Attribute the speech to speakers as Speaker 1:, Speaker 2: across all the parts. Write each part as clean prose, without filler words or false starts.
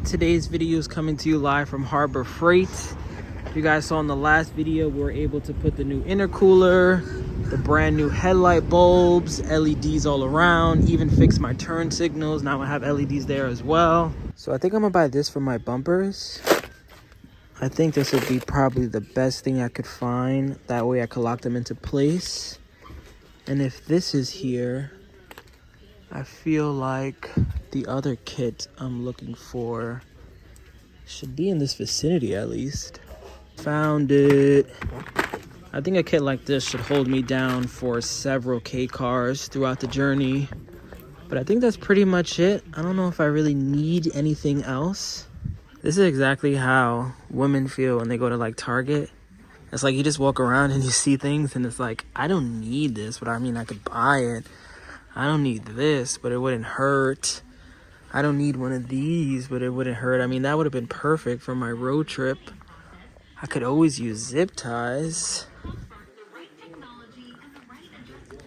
Speaker 1: Today's video is coming to you live from Harbor Freight. You guys saw in the last video, we were able to put the new intercooler, the brand new headlight bulbs, LEDs all around, even fix my turn signals. Now I have LEDs there as well. So I think I'm gonna buy this for my bumpers. I think this would be probably the best thing I could find. That way I could lock them into place. And if this is here, I feel like the other kit I'm looking for should be in this vicinity at least. Found it. I think a kit like this should hold me down for several K cars throughout the journey. But I think that's pretty much it. I don't know if I really need anything else. This is exactly how women feel when they go to like Target. It's like you just walk around and you see things and it's like, I don't need this, but I mean, I could buy it. I don't need this, but it wouldn't hurt. I don't need one of these, but it wouldn't hurt. I mean, that would have been perfect for my road trip. I could always use zip ties.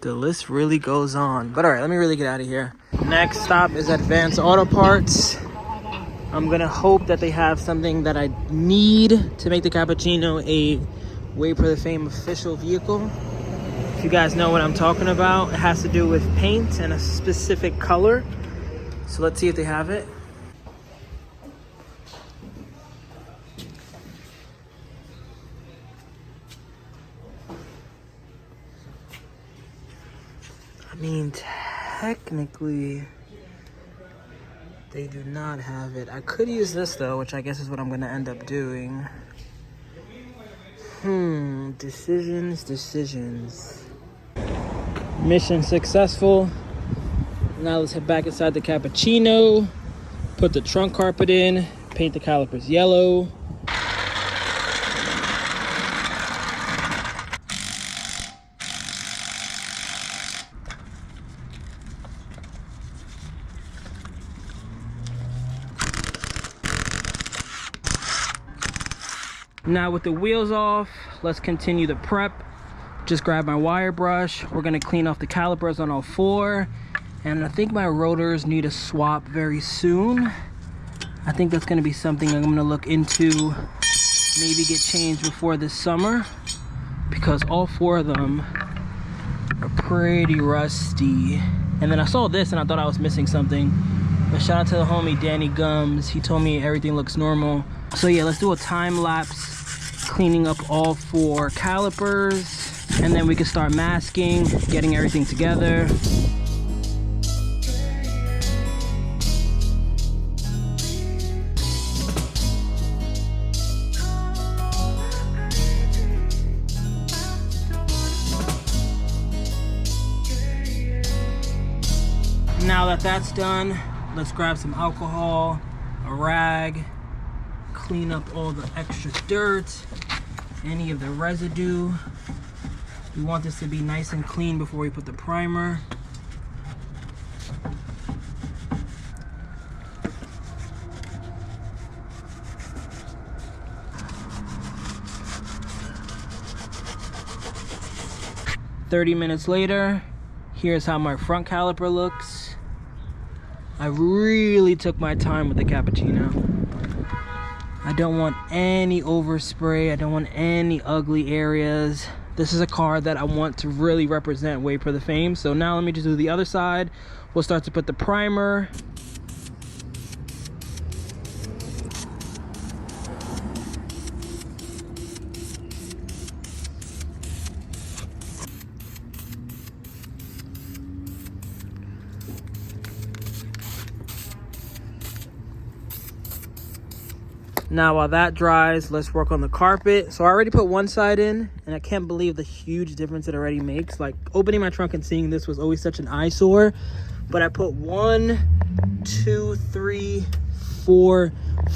Speaker 1: The list really goes on. But all right, let me really get out of here. Next stop is Advanced Auto Parts. I'm gonna hope that they have something that I need to make the Cappuccino a WayBeforeTheFame official vehicle. If you guys know what I'm talking about, it has to do with paint and a specific color. So let's see if they have it. I mean, technically, they do not have it. I could use this though, which I guess is what I'm gonna end up doing. Decisions. Mission successful. Now let's head back inside the Cappuccino, put the trunk carpet in, paint the calipers yellow. Now with the wheels off, let's continue the prep. Just grab my wire brush. We're gonna clean off the calipers on all four. And I think my rotors need a swap very soon. I think that's gonna be something I'm gonna look into, maybe get changed before this summer, because all four of them are pretty rusty. And then I saw this and I thought I was missing something. But shout out to the homie Danny Gums. He told me everything looks normal. So yeah, let's do a time lapse cleaning up all four calipers. And then we can start masking, getting everything together. Now that that's done, let's grab some alcohol, a rag, clean up all the extra dirt, any of the residue. We want this to be nice and clean before we put the primer. "30 minutes later, here's how my front caliper looks. I really took my time with the Cappuccino. I don't want any overspray. I don't want any ugly areas. This is a car that I want to really represent WayBeforeTheFame. So now let me just do the other side. We'll start to put the primer. Now while that dries, let's work on the carpet. So I already put one side in, and I can't believe the huge difference it already makes. Like, opening my trunk and seeing this was always such an eyesore. But I put 1, 2, 3, 4,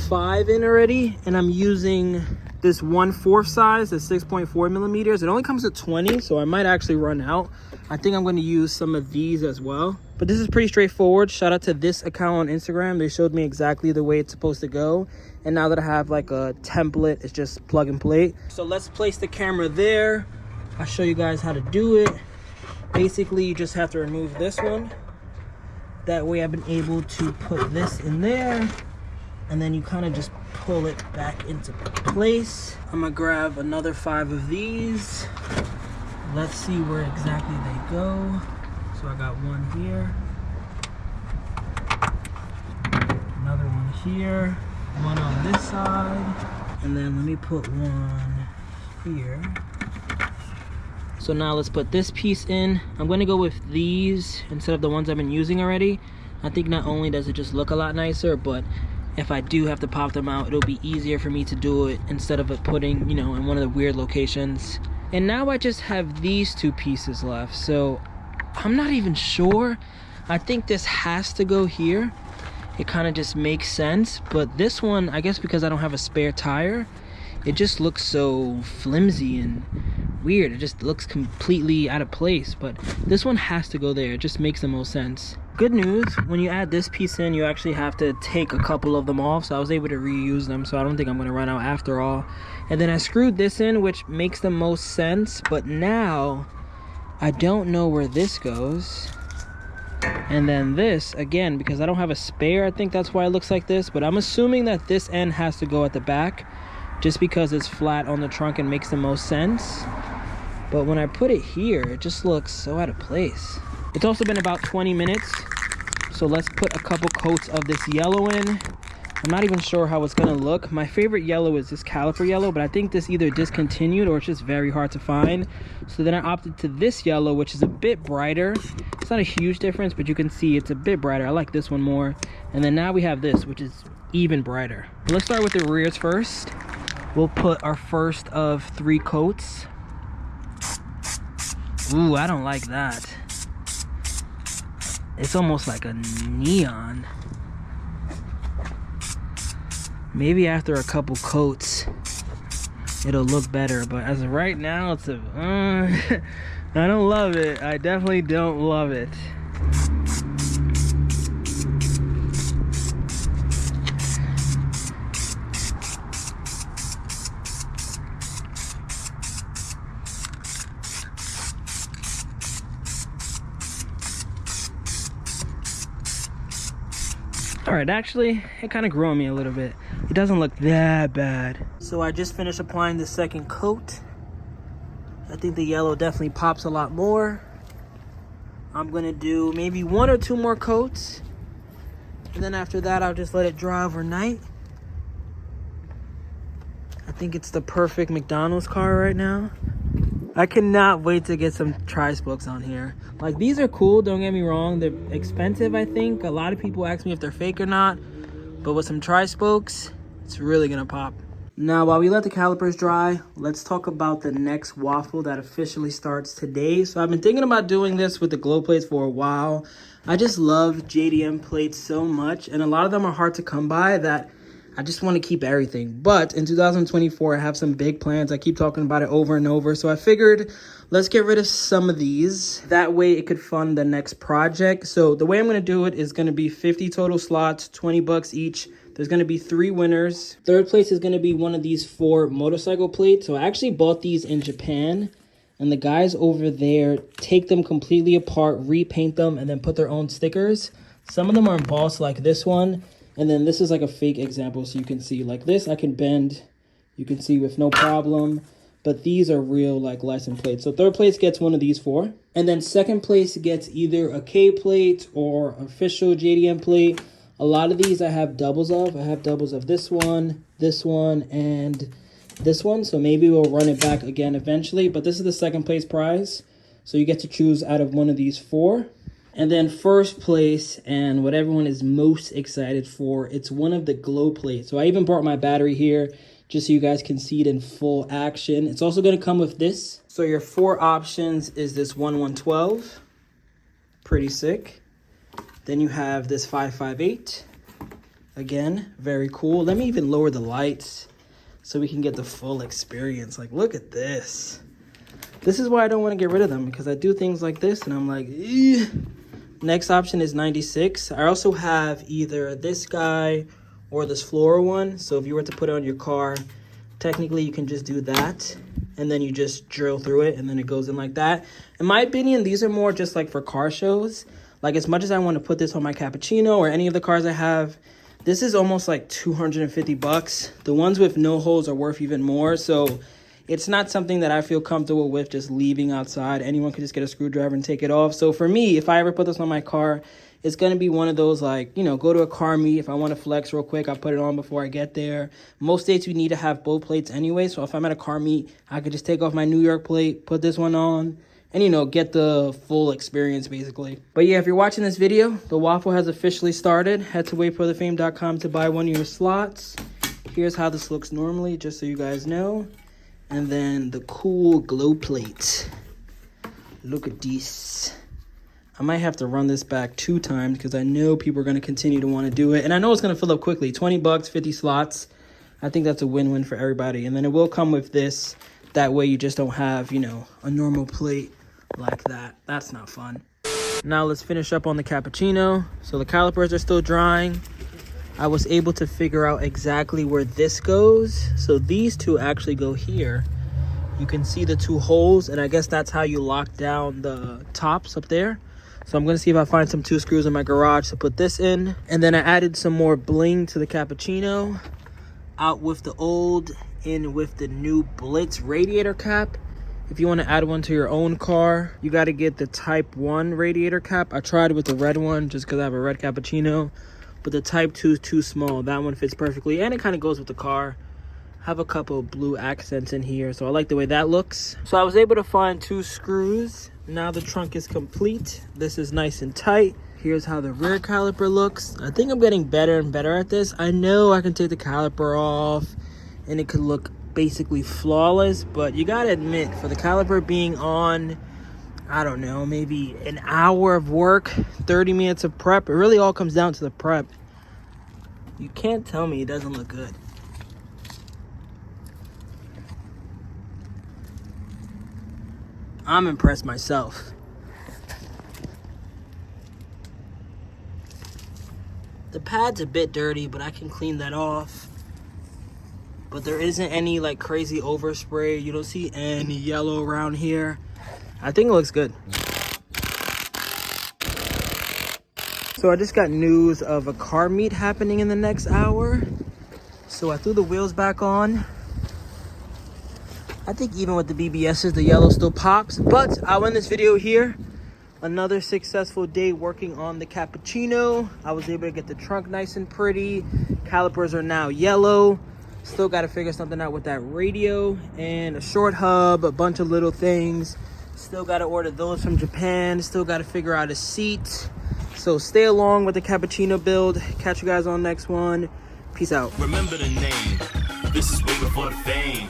Speaker 1: 5 in already, and I'm using this 1/4 size, the 6.4 millimeters. It only comes with 20, so I might actually run out. I think I'm going to use some of these as well. But this is pretty straightforward. Shout out to this account on Instagram. They showed me exactly the way it's supposed to go. And now that I have like a template, it's just plug and play. So let's place the camera there. I'll show you guys how to do it. Basically, you just have to remove this one. That way I've been able to put this in there. and then you kind of just pull it back into place. I'm gonna grab another 5 of these. Let's see where exactly they go. So I got one here, another one here, one on this side, and then let me put one here. So now let's put this piece in. I'm gonna go with these instead of the ones I've been using already. I think not only does it just look a lot nicer, but if I do have to pop them out, it'll be easier for me to do it instead of it putting, you know, in one of the weird locations. And now I just have these 2 pieces left. So I'm not even sure. I think this has to go here. It kind of just makes sense. But this one, I guess because I don't have a spare tire, it just looks so flimsy and weird. It just looks completely out of place. But this one has to go there. It just makes the most sense. Good news, when you add this piece in, you actually have to take a couple of them off. So I was able to reuse them. So I don't think I'm going to run out after all. And then I screwed this in, which makes the most sense. But now I don't know where this goes. And then this, again, because I don't have a spare, I think that's why it looks like this. But I'm assuming that this end has to go at the back, just because it's flat on the trunk and makes the most sense. But when I put it here, it just looks so out of place. It's also been about 20 minutes. So let's put a couple coats of this yellow in. I'm not even sure how it's gonna look. My favorite yellow is this caliper yellow, but I think this either discontinued or it's just very hard to find. So then I opted to this yellow, which is a bit brighter. It's not a huge difference, but you can see it's a bit brighter. I like this one more. And then now we have this, which is even brighter. But let's start with the rears first. We'll put our first of 3 coats. Ooh, I don't like that. It's almost like a neon. Maybe after a couple coats, it'll look better. But as of right now, it's a... I don't love it. I definitely don't love it. All right, actually, it kind of grew on me a little bit. It doesn't look that bad. So I just finished applying the second coat. I think the yellow definitely pops a lot more. I'm gonna do maybe 1 or 2 more coats. And then after that, I'll just let it dry overnight. I think it's the perfect McDonald's car right now. I cannot wait to get some tri-spokes on here. Like, these are cool, don't get me wrong. They're expensive, I think. A lot of people ask me if they're fake or not. But with some tri-spokes, it's really gonna pop. Now, while we let the calipers dry, let's talk about the next waffle that officially starts today. So I've been thinking about doing this with the glow plates for a while. I just love JDM plates so much, and a lot of them are hard to come by that I just want to keep everything. But in 2024, I have some big plans. I keep talking about it over and over. So I figured, let's get rid of some of these. That way it could fund the next project. So the way I'm going to do it is going to be 50 total slots, 20 bucks each. There's going to be 3 winners. Third place is going to be one of these 4 motorcycle plates. So I actually bought these in Japan. And the guys over there take them completely apart, repaint them, and then put their own stickers. Some of them are embossed like this one. And then this is like a fake example, so you can see like this I can bend, you can see with no problem. But these are real like license plates. So third place gets one of these 4. And then second place gets either a K plate or official JDM plate. A lot of these I have doubles of. I have doubles of this one, and this one. So maybe we'll run it back again eventually. But this is the second place prize. So you get to choose out of one of these 4. And then first place, and what everyone is most excited for, it's one of the glow plates. So I even brought my battery here just so you guys can see it in full action. It's also going to come with this. So your 4 options is this 1112. Pretty sick. Then you have this 558. Again, very cool. Let me even lower the lights so we can get the full experience. Like, look at this. This is why I don't want to get rid of them, because I do things like this and I'm like, eh. Next option is 96. I also have either this guy or this floral one. So if you were to put it on your car, technically you can just do that. And then you just drill through it and then it goes in like that. In my opinion, these are more just like for car shows. Like, as much as I want to put this on my Cappuccino or any of the cars I have, This is almost like 250 bucks. The ones with no holes are worth even more. So it's not something that I feel comfortable with just leaving outside. Anyone could just get a screwdriver and take it off. So for me, if I ever put this on my car, it's going to be one of those, like, you know, go to a car meet. If I want to flex real quick, I'll put it on before I get there. Most dates you need to have both plates anyway. So if I'm at a car meet, I could just take off my New York plate, put this one on, and, you know, get the full experience, basically. But yeah, if you're watching this video, the waffle has officially started. Head to WayBeforeTheFame.com to buy one of your slots. Here's how this looks normally, just so you guys know. And then the cool glow plate. Look at this. I might have to run this back 2 times because I know people are going to continue to want to do it. And I know it's going to fill up quickly. 20 bucks, 50 slots. I think that's a win-win for everybody. And then it will come with this. That way you just don't have, you know, a normal plate like that. That's not fun. Now let's finish up on the cappuccino. So the calipers are still drying. I was able to figure out exactly where this goes. So these two actually go here. You can see the 2 holes, and I guess that's how you lock down the tops up there. So I'm going to see if I find some 2 screws in my garage to put this in. And then I added some more bling to the cappuccino. Out with the old, in with the new Blitz radiator cap. If you want to add one to your own car, you got to get the Type 1 radiator cap. I tried with the red one just because I have a red cappuccino. But the Type 2 is too small. That one fits perfectly, and it kind of goes with the car. Have a couple of blue accents in here, so I like the way that looks. So I was able to find 2 screws. Now the trunk is complete. This is nice and tight. Here's how the rear caliper looks. I think I'm getting better and better at this. I know I can take the caliper off and it could look basically flawless, but you gotta admit, for the caliper being on, I don't know, maybe an hour of work, 30 minutes of prep, it really all comes down to the prep. You can't tell me it doesn't look good. I'm impressed myself. The pad's a bit dirty, but I can clean that off. But there isn't any like crazy overspray. You don't see any yellow around here. I think it looks good. So I just got news of a car meet happening in the next hour. So I threw the wheels back on. I think even with the BBSs, the yellow still pops. But I'll end this video here. Another successful day working on the cappuccino. I was able to get the trunk nice and pretty. Calipers are now yellow. Still got to figure something out with that radio and a short hub, a bunch of little things. Still got to order those from Japan. Still got to figure out a seat. So stay along with the cappuccino build. Catch you guys on the next one. Peace out.
Speaker 2: Remember the name. This is way before the fame.